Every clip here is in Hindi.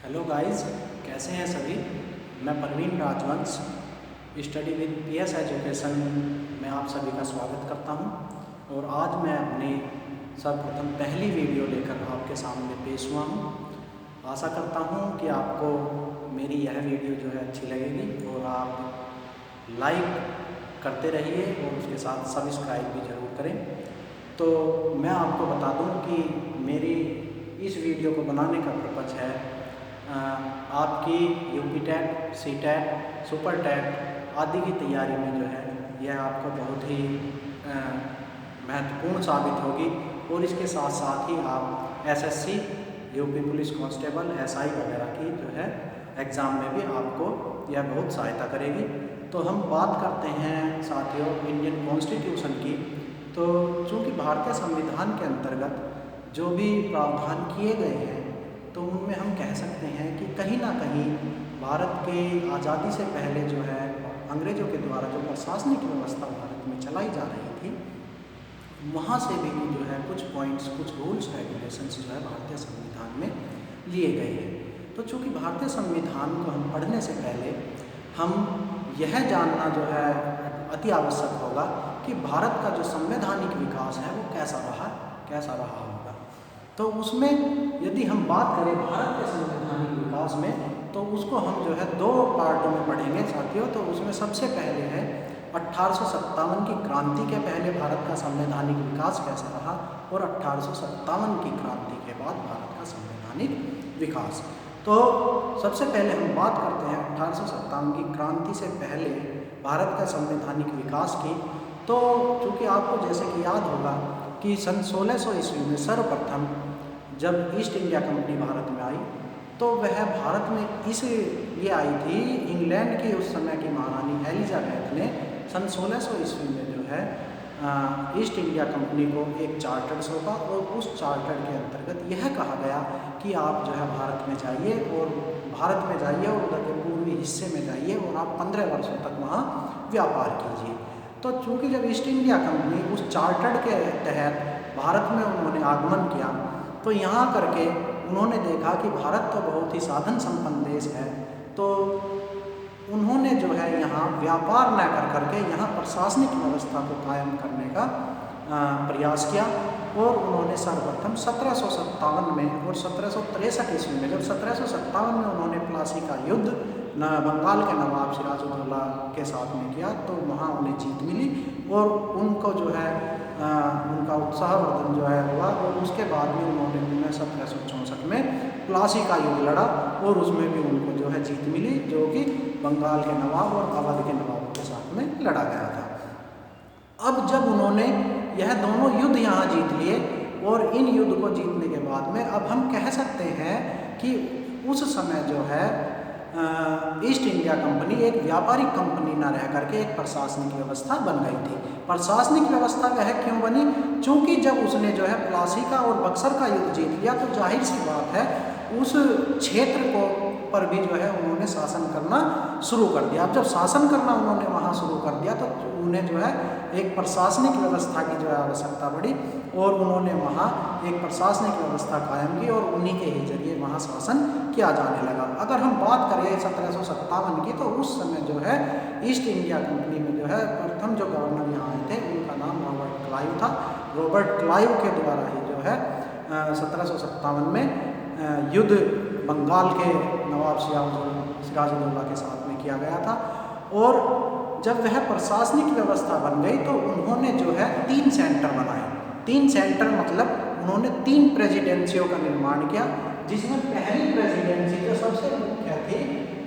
हेलो गाइस, कैसे हैं सभी। मैं परवीन राजवंश स्टडी विद पीएस एजुकेशन में आप सभी का स्वागत करता हूं। और आज मैं अपनी सर्वप्रथम पहली वीडियो लेकर आपके सामने पेश हुआ हूं। आशा करता हूं कि आपको मेरी यह वीडियो जो है अच्छी लगेगी और आप लाइक करते रहिए और उसके साथ सब्सक्राइब भी ज़रूर करें। तो मैं आपको बता दूं कि मेरी इस वीडियो को बनाने का पर्पज़ है आपकी UP TET, C TET, super TET आदि की तैयारी में जो है यह आपको बहुत ही महत्वपूर्ण साबित होगी। और इसके साथ साथ ही आप SSC, UP police constable, SI वगैरह की जो है एग्ज़ाम में भी आपको यह बहुत सहायता करेगी। तो हम बात करते हैं साथियों इंडियन कॉन्स्टिट्यूशन की। तो चूँकि भारतीय संविधान के अंतर्गत जो भी प्रावधान किए गए हैं तो उनमें हम कह सकते हैं कि कहीं ना कहीं भारत के आज़ादी से पहले जो है अंग्रेज़ों के द्वारा जो प्रशासनिक व्यवस्था भारत में चलाई जा रही थी वहाँ से भी जो है कुछ पॉइंट्स, कुछ रूल्स रेगुलेशंस जो है भारतीय संविधान में लिए गए हैं। तो चूँकि भारतीय संविधान को हम पढ़ने से पहले हम यह जानना जो है अति आवश्यक होगा कि भारत का जो संवैधानिक विकास है वो कैसा रहा होगा। तो उसमें यदि हम बात करें भारत के संवैधानिक विकास में तो उसको हम जो है दो पार्टों में पढ़ेंगे साथियों। तो उसमें सबसे पहले है 1857 की क्रांति के पहले भारत का संवैधानिक विकास कैसा रहा और 1857 की क्रांति के बाद भारत का संवैधानिक विकास। तो सबसे पहले हम बात करते हैं 1857 की क्रांति से पहले भारत का संवैधानिक विकास की। तो चूँकि आपको जैसे कि याद होगा कि सन 1600 ईस्वी में सर्वप्रथम जब ईस्ट इंडिया कंपनी भारत में आई तो वह भारत में इसलिए आई थी, इंग्लैंड की उस समय की महारानी एलिजाबेथ ने सन 1600 ईस्वी में जो है ईस्ट इंडिया कंपनी को एक चार्टर सौंपा और उस चार्टर के अंतर्गत यह कहा गया कि आप जो है भारत में जाइए और उधर के पूर्वी हिस्से में जाइए और आप 15 वर्षों तक वहाँ व्यापार कीजिए। तो चूँकि जब ईस्ट इंडिया कंपनी उस चार्टर के तहत भारत में उन्होंने आगमन किया तो यहाँ करके उन्होंने देखा कि भारत तो बहुत ही साधन संपन्न देश है। तो उन्होंने जो है यहाँ व्यापार न करके यहाँ प्रशासनिक व्यवस्था को कायम करने का प्रयास किया। और उन्होंने सर्वप्रथम 1757 में और 1763 ईस्वी में, जब 1757 में उन्होंने प्लासी का युद्ध बंगाल के नवाब सिराजुद्दौला के साथ में किया तो वहाँ उन्हें जीत मिली और उनको जो है उनका उत्साहवर्धन जो है हुआ। और उसके बाद में उन्होंने 1764 में प्लासी का युद्ध लड़ा और उसमें भी उनको जो है जीत मिली, जो कि बंगाल के नवाब और अवध के नवाबों के साथ में लड़ा गया था। अब जब उन्होंने यह दोनों युद्ध यहाँ जीत लिए और इन युद्ध को जीतने के बाद में अब हम कह सकते हैं कि उस समय जो है ईस्ट इंडिया कंपनी एक व्यापारिक कंपनी न रह करके एक प्रशासनिक व्यवस्था बन गई थी। प्रशासनिक व्यवस्था वह क्यों बनी? चूँकि जब उसने जो है प्लासी का और बक्सर का युद्ध जीत लिया तो जाहिर सी बात है उस क्षेत्र को पर भी जो है उन्होंने शासन करना शुरू कर दिया। अब जब शासन करना उन्होंने वहाँ शुरू कर दिया तो उन्हें जो है एक प्रशासनिक व्यवस्था की जो है आवश्यकता पड़ी और उन्होंने वहाँ एक प्रशासनिक व्यवस्था कायम की और उन्हीं के ही जरिए वहाँ शासन किया जाने लगा। अगर हम बात करें 1757 की तो उस समय जो है ईस्ट इंडिया कंपनी में जो है प्रथम जो गवर्नर यहाँ आए थे उनका नाम रॉबर्ट क्लाइव था। रॉबर्ट क्लाइव के द्वारा ही जो है 1757 में युद्ध बंगाल के नवाब सिराजुद्दौला के साथ में किया गया था। और जब वह प्रशासनिक व्यवस्था बन गई तो उन्होंने जो है 3 सेंटर बनाए। 3 सेंटर मतलब उन्होंने 3 प्रेसिडेंसियों का निर्माण किया, जिसमें पहली प्रेसिडेंसी जो सबसे मुख्य थी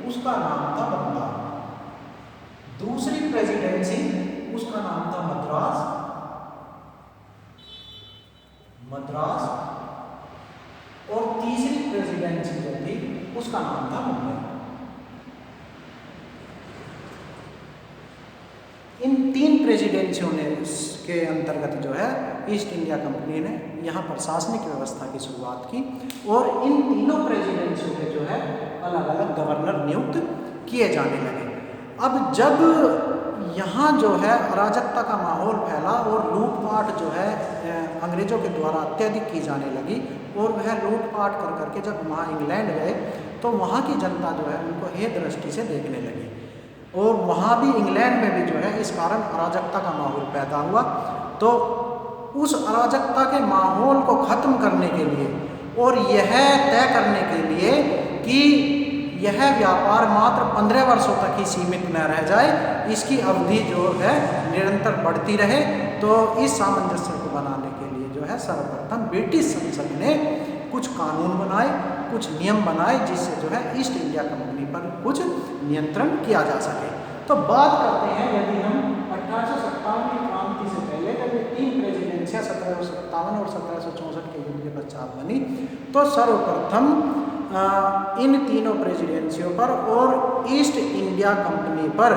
उसका नाम था बंगाल। दूसरी प्रेसिडेंसी उसका नाम था मद्रास और तीसरी प्रेसिडेंसी जो थी उसका नाम था मुंबई। इन 3 प्रेसिडेंसियों ने के अंतर्गत जो है ईस्ट इंडिया कंपनी ने यहाँ प्रशासनिक व्यवस्था की शुरुआत की और इन तीनों प्रेसिडेंसियों के जो है अलग अलग गवर्नर नियुक्त किए जाने लगे। अब जब यहाँ जो है अराजकता का माहौल फैला और लूटपाट जो है अंग्रेज़ों के द्वारा अत्यधिक की जाने लगी और वह लूटपाट कर करके जब वहाँ इंग्लैंड गए तो वहाँ की जनता जो है उनको हे दृष्टि से देखने लगी। और वहाँ भी इंग्लैंड में भी जो है इस कारण अराजकता का माहौल पैदा हुआ। तो उस अराजकता के माहौल को ख़त्म करने के लिए और यह तय करने के लिए कि यह व्यापार मात्र 15 वर्षों तक ही सीमित न रह जाए, इसकी अवधि जो है निरंतर बढ़ती रहे, तो इस सामंजस्य को बनाने के लिए जो है सर्वप्रथम ब्रिटिश संसद ने कुछ कानून बनाए, कुछ नियम बनाए, जिससे जो है ईस्ट इंडिया कंपनी पर कुछ नियंत्रण किया जा सके। तो बात करते हैं, यदि हम 1857 की क्रांति से पहले जब ये 3 प्रेसिडेंसियाँ 1757 और 1764 के युद्ध के पश्चात बनी, तो सर्वप्रथम इन तीनों प्रेसिडेंसियों पर और ईस्ट इंडिया कंपनी पर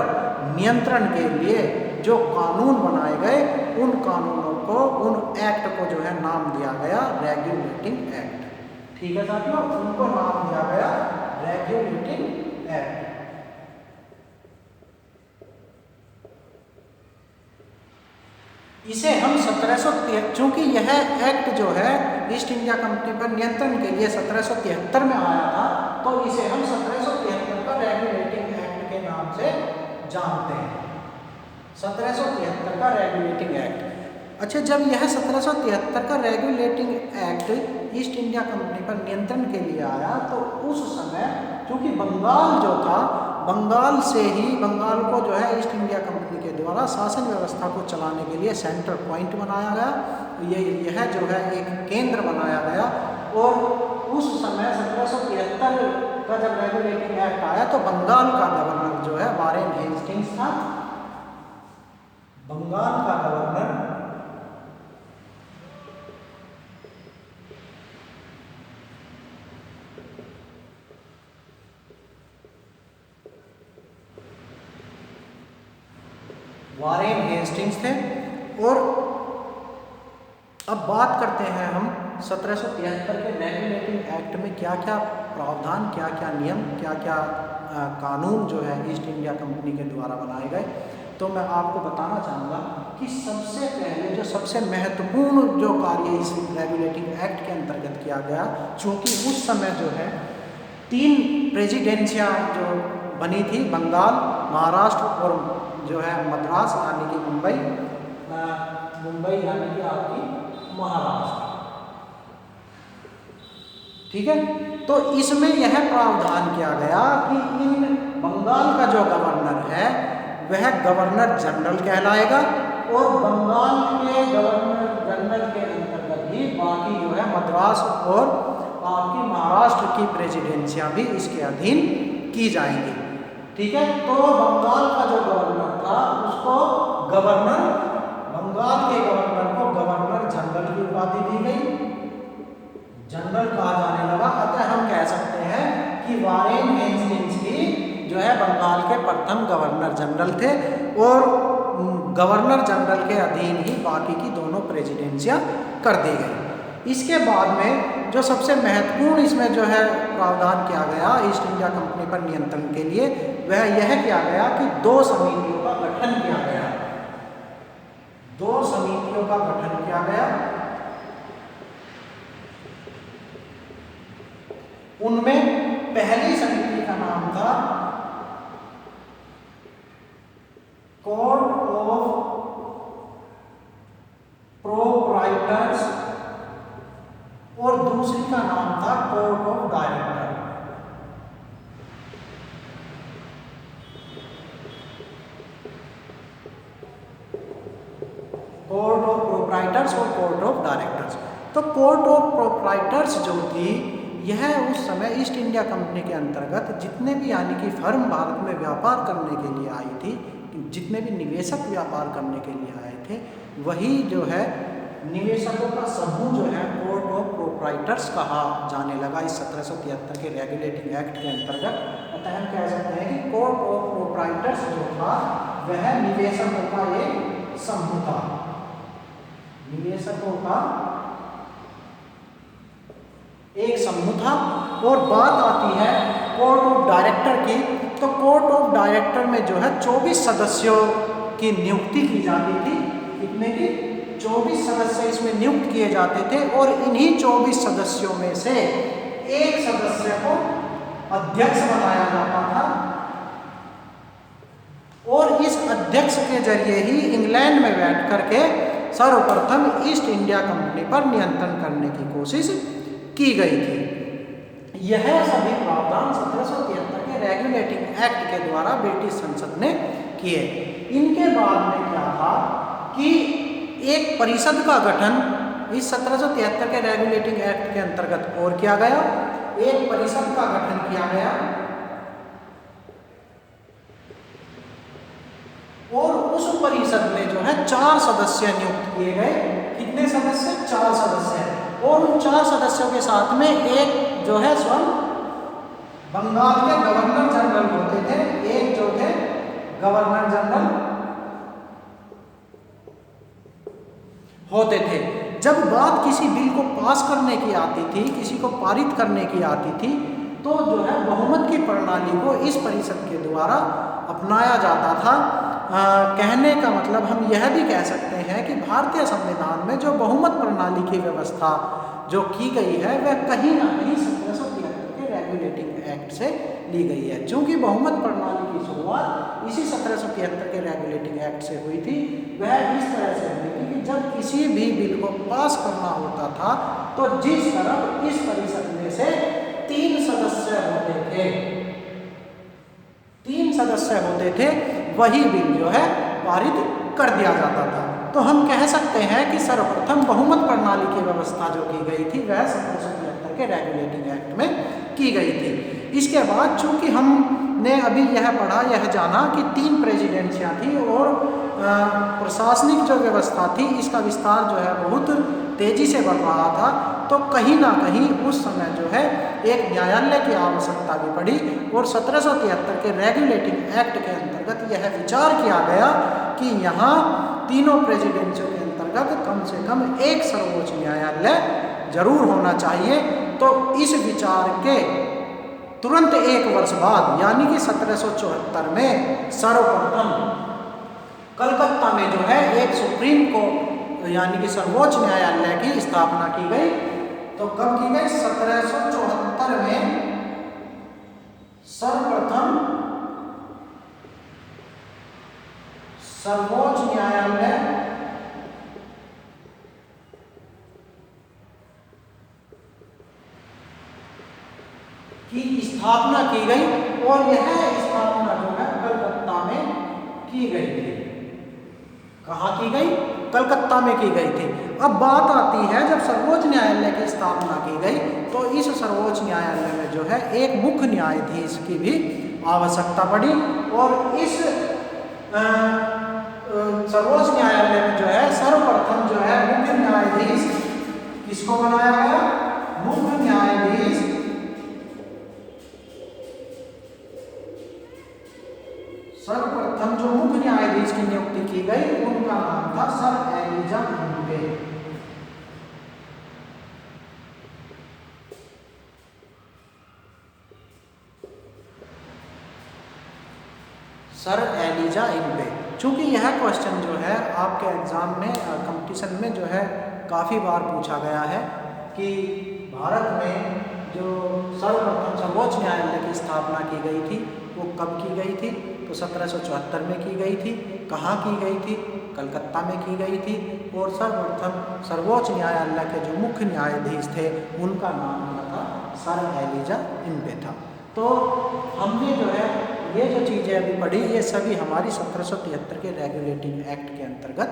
नियंत्रण के लिए जो कानून बनाए गए, उन कानूनों को, उन एक्ट को जो है नाम दिया गया रेगुलेटिंग एक्ट। ठीक है साथियों, उनको नाम दिया गया रेगुलेटिंग एक्ट। इसे हम 1773, चूंकि यह एक्ट जो है ईस्ट इंडिया कंपनी पर नियंत्रण के लिए 1773 में आया था, तो इसे हम 1773 का रेगुलेटिंग एक्ट के नाम से जानते हैं। 1773 का रेगुलेटिंग एक्ट। अच्छा, जब यह 1773 का regulating act east India company पर नियंत्रण के लिए आया, तो उस समय चूंकि बंगाल जो था, बंगाल से ही बंगाल को जो है ईस्ट इंडिया कंपनी के द्वारा शासन व्यवस्था को चलाने के लिए सेंटर पॉइंट बनाया गया, यह जो है एक केंद्र बनाया गया। और उस समय 1773 का जब रेगुलेटिंग एक्ट आया, तो बंगाल का गवर्नर जो है वारेन हेस्टिंग्स था। बंगाल का गवर्नर वारेन हेस्टिंग्स थे। और अब बात करते हैं हम 1773 के रेगुलेटिंग एक्ट में क्या क्या प्रावधान, क्या क्या नियम, क्या क्या कानून जो है ईस्ट इंडिया कंपनी के द्वारा बनाए गए। तो मैं आपको बताना चाहूँगा कि सबसे पहले जो सबसे महत्वपूर्ण जो कार्य इस रेगुलेटिंग एक्ट के अंतर्गत किया गया, चूँकि उस समय जो है 3 प्रेसिडेंसियाँ जो बनी थी, बंगाल, महाराष्ट्र और जो है मद्रास यानी कि मुंबई यानी कि आपकी महाराष्ट्र। ठीक है, तो इसमें यह प्रावधान किया गया कि इन बंगाल का जो गवर्नर है वह गवर्नर जनरल कहलाएगा, और बंगाल के गवर्नर जनरल के अंतर्गत ही बाकी जो है मद्रास और आपकी महाराष्ट्र की प्रेसिडेंसियां भी इसके अधीन की जाएंगी। ठीक है, तो बंगाल का जो गवर्नर था उसको गवर्नर, बंगाल के गवर्नर को गवर्नर जनरल की उपाधि दी गई, जनरल कहा जाने लगा। अतः हम कह सकते हैं कि वारेन हेस्टिंग्स ही जो है बंगाल के प्रथम गवर्नर जनरल थे, और गवर्नर जनरल के अधीन ही बाकी की दोनों प्रेसिडेंसियां कर दी गई। इसके बाद में जो सबसे महत्वपूर्ण इसमें जो है प्रावधान किया गया ईस्ट इंडिया कंपनी पर नियंत्रण के लिए, वह यह किया गया कि 2 समितियों का गठन किया गया। 2 समितियों का गठन किया गया। उनमें पहली समिति का नाम था कोर्ट ऑफ प्रोप्राइटर्स और दूसरी का नाम था court of director. Court of proprietors और कोर्ट ऑफ डायरेक्टर्स। तो कोर्ट ऑफ प्रोप्राइटर्स जो थी, यह उस समय ईस्ट इंडिया कंपनी के अंतर्गत जितने भी यानी कि फर्म भारत में व्यापार करने के लिए आई थी, जितने भी निवेशक व्यापार करने के लिए आए थे, वही जो है निवेशकों का समूह जो है कोर्ट ऑफ प्रोप्राइटर्स कहा जाने लगा इस 1773 के रेगुलेटिंग एक्ट के अंतर्गत। अतः हम कह सकते हैं कि कोर्ट ऑफ प्रोप्राइटर्स जो था वह निवेशकों का एक समूह था, निवेशकों का एक समूह था। और बात आती है कोर्ट ऑफ डायरेक्टर की, तो कोर्ट ऑफ डायरेक्टर में जो है 24 सदस्यों की नियुक्ति की जाती थी। कितने की? 24 सदस्य इसमें नियुक्त किए जाते थे, और इन्हीं 24 सदस्यों में से एक सदस्य को अध्यक्ष बनाया जाता था और इस अध्यक्ष के जरिए ही इंग्लैंड में बैठ करके सर्वप्रथम ईस्ट इंडिया कंपनी पर नियंत्रण करने की कोशिश की गई थी। यह सभी प्रावधान 1773 के रेगुलेटिंग एक्ट के द्वारा ब्रिटिश संसद ने किए। इनके बाद में क्या था कि एक परिषद का गठन इस 1773 के रेगुलेटिंग एक्ट के अंतर्गत और किया गया। एक परिषद का गठन किया गया और उस परिषद में जो है 4 सदस्य नियुक्त किए गए। कितने सदस्य? 4 सदस्य। और उन 4 सदस्यों के साथ में एक जो है स्वयं बंगाल के गवर्नर जनरल होते थे, एक जो थे गवर्नर जनरल होते थे। जब बात किसी बिल को पास करने की आती थी, किसी को पारित करने की आती थी, तो जो है बहुमत की प्रणाली को इस परिषद के द्वारा अपनाया जाता था। कहने का मतलब हम यह भी कह सकते हैं कि भारतीय संविधान में जो बहुमत प्रणाली की व्यवस्था जो की गई है वह कहीं ना कहीं 1773 के रेगुलेटिंग एक्ट से ली गई है। चूंकि बहुमत प्रणाली की शुरुआत इसी 1773 के रेगुलेटिंग एक्ट से हुई थी, वह इस तरह से हुई थी कि जब किसी भी बिल को पास करना होता था तो जिस तरफ इस परिषद में से 3 सदस्य होते थे, 3 सदस्य होते थे, वही बिल जो है पारित कर दिया जाता था। तो हम कह सकते हैं कि सर्वप्रथम बहुमत प्रणाली की व्यवस्था जो की गई थी वह 1773 के रेगुलेटिंग एक्ट में की गई थी। इसके बाद चूंकि हमने अभी यह पढ़ा, यह जाना कि 3 प्रेसिडेंसियाँ थी और प्रशासनिक जो व्यवस्था थी इसका विस्तार जो है बहुत तेजी से बढ़ रहा था, तो कहीं ना कहीं उस समय जो है एक न्यायालय की आवश्यकता भी पड़ी और 1773 के रेगुलेटिंग एक्ट के अंतर्गत यह विचार किया गया कि यहाँ तीनों प्रेसिडेंसियों के अंतर्गत कम से कम एक सर्वोच्च न्यायालय जरूर होना चाहिए। तो इस विचार के तुरंत 1 वर्ष बाद यानी कि 1774 में सर्वप्रथम कलकत्ता में जो है एक सुप्रीम कोर्ट यानी कि सर्वोच्च न्यायालय की स्थापना की गई। तो कब की गई? 1774 में सर्वप्रथम सर्वोच्च न्यायालय की स्थापना की गई और यह स्थापना जो है कलकत्ता में की गई थी। कहाँ की गई? कलकत्ता में की गई थी। अब बात आती है जब सर्वोच्च न्यायालय की स्थापना की गई तो इस सर्वोच्च न्यायालय में जो है एक मुख्य न्यायाधीश की भी आवश्यकता पड़ी और इस सर्वोच्च न्यायालय में जो है सर्वप्रथम जो है मुख्य न्यायाधीश किसको बनाया गया? मुख्य न्यायाधीश सर्वप्रथम जो मुख्य न्यायाधीश की नियुक्ति की गई उनका नाम था sir Elijah Impey. Sir Elijah Impey. चूंकि यह क्वेश्चन जो है आपके एग्जाम में कंपटीशन में जो है काफ़ी बार पूछा गया है कि भारत में जो सर्वप्रथम सर्वोच्च न्यायालय की स्थापना की गई थी वो कब की गई थी? तो 1774 में की गई थी। कहाँ की गई थी? कलकत्ता में की गई थी। और सर्वप्रथम सर्वोच्च न्यायालय के जो मुख्य न्यायाधीश थे उनका नाम क्या था? सर एलिजा इम्बे था। तो हमने जो है ये जो चीज़ें अभी पढ़ी ये सभी हमारी 1773 के रेगुलेटिंग एक्ट के अंतर्गत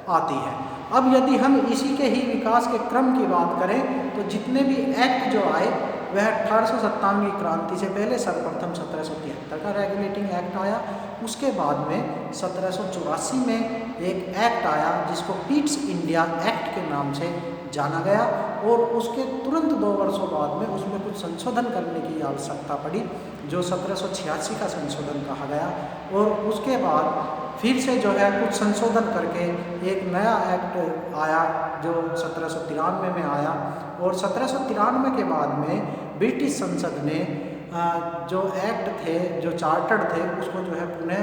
आती है। अब यदि हम इसी के ही विकास के क्रम की बात करें तो जितने भी एक्ट जो आए वह 1857 की क्रांति से पहले सर्वप्रथम 1773 का रेगुलेटिंग एक्ट आया। उसके बाद में 1784 में एक एक्ट आया जिसको पिट्स इंडिया एक्ट के नाम से जाना गया और उसके तुरंत 2 वर्षों बाद में उसमें कुछ संशोधन करने की आवश्यकता पड़ी जो 1786 का संशोधन कहा गया और उसके बाद फिर से जो है कुछ संशोधन करके एक नया एक्ट आया जो 1793 में आया और 1793 के बाद में ब्रिटिश संसद ने जो एक्ट थे जो चार्टर थे उसको जो है पुनः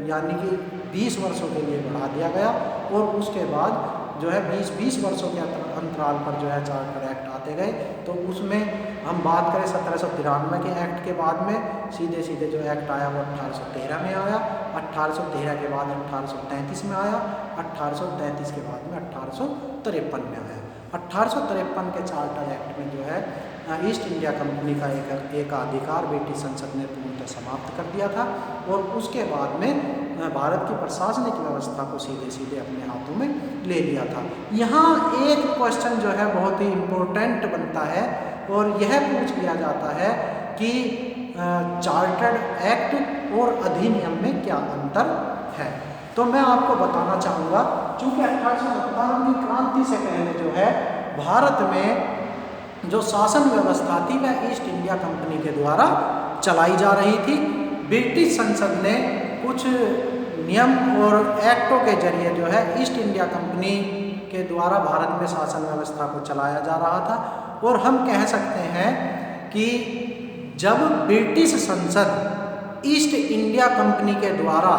यानी कि 20 वर्षों के लिए बढ़ा दिया गया और उसके बाद जो है 20-20 वर्षों के अंतराल पर जो है चार्टर एक्ट आते गए। तो उसमें हम बात करें 1793 के एक्ट के बाद में सीधे सीधे जो एक्ट आया वो 1813 में आया, 1813 के बाद 1833 में आया, 1833 के बाद में 1853 में आया। 1853 के चार्टर एक्ट में जो है ईस्ट इंडिया कंपनी का एक अधिकार ब्रिटिश संसद ने पूर्णतः समाप्त कर दिया था और उसके बाद में भारत की प्रशासनिक व्यवस्था को सीधे सीधे अपने हाथों में ले लिया था। यहाँ एक क्वेश्चन जो है बहुत ही इम्पोर्टेंट बनता है और यह पूछ लिया जाता है कि चार्टर्ड एक्ट और अधिनियम में क्या अंतर है। तो मैं आपको बताना चाहूँगा, चूँकि 1857 की क्रांति से पहले जो है भारत में जो शासन व्यवस्था थी वह ईस्ट इंडिया कंपनी के द्वारा चलाई जा रही थी। ब्रिटिश संसद ने कुछ नियम और एक्टों के जरिए जो है ईस्ट इंडिया कंपनी के द्वारा भारत में शासन व्यवस्था को चलाया जा रहा था। और हम कह सकते हैं कि जब ब्रिटिश संसद ईस्ट इंडिया कंपनी के द्वारा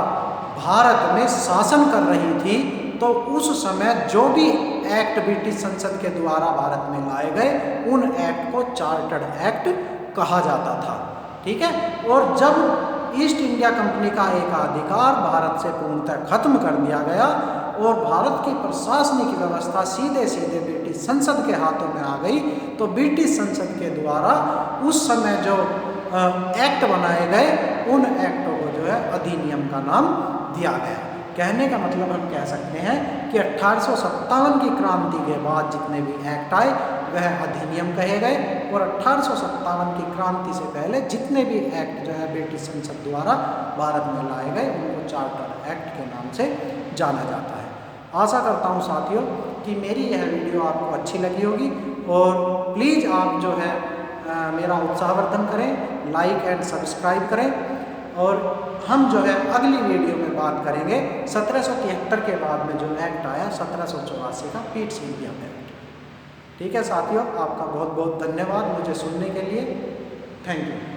भारत में शासन कर रही थी तो उस समय जो भी एक्ट ब्रिटिश संसद के द्वारा भारत में लाए गए उन एक्ट को चार्टर्ड एक्ट कहा जाता था। ठीक है। और जब ईस्ट इंडिया कंपनी का एक अधिकार भारत से पूर्णतः खत्म कर दिया गया और भारत की प्रशासनिक व्यवस्था सीधे सीधे ब्रिटिश संसद के हाथों में आ गई तो ब्रिटिश संसद के द्वारा उस समय जो एक्ट बनाए गए उन एक्टों को जो है अधिनियम का नाम दिया गया। कहने का मतलब हम कह सकते हैं कि 1857 की क्रांति के बाद जितने भी एक्ट आए वह अधिनियम कहे गए और 1857 की क्रांति से पहले जितने भी एक्ट जो है ब्रिटिश संसद द्वारा भारत में लाए गए उनको चार्टर एक्ट के नाम से जाना जाता है। आशा करता हूँ साथियों कि मेरी यह वीडियो आपको अच्छी लगी होगी और प्लीज़ आप जो है मेरा उत्साहवर्धन करें, लाइक एंड सब्सक्राइब करें और हम जो है अगली वीडियो में बात करेंगे 1773 के बाद में जो एक्ट आया 1784 का पिट्स इंडिया एक्ट। ठीक है साथियों, आपका बहुत बहुत धन्यवाद मुझे सुनने के लिए। Thank you.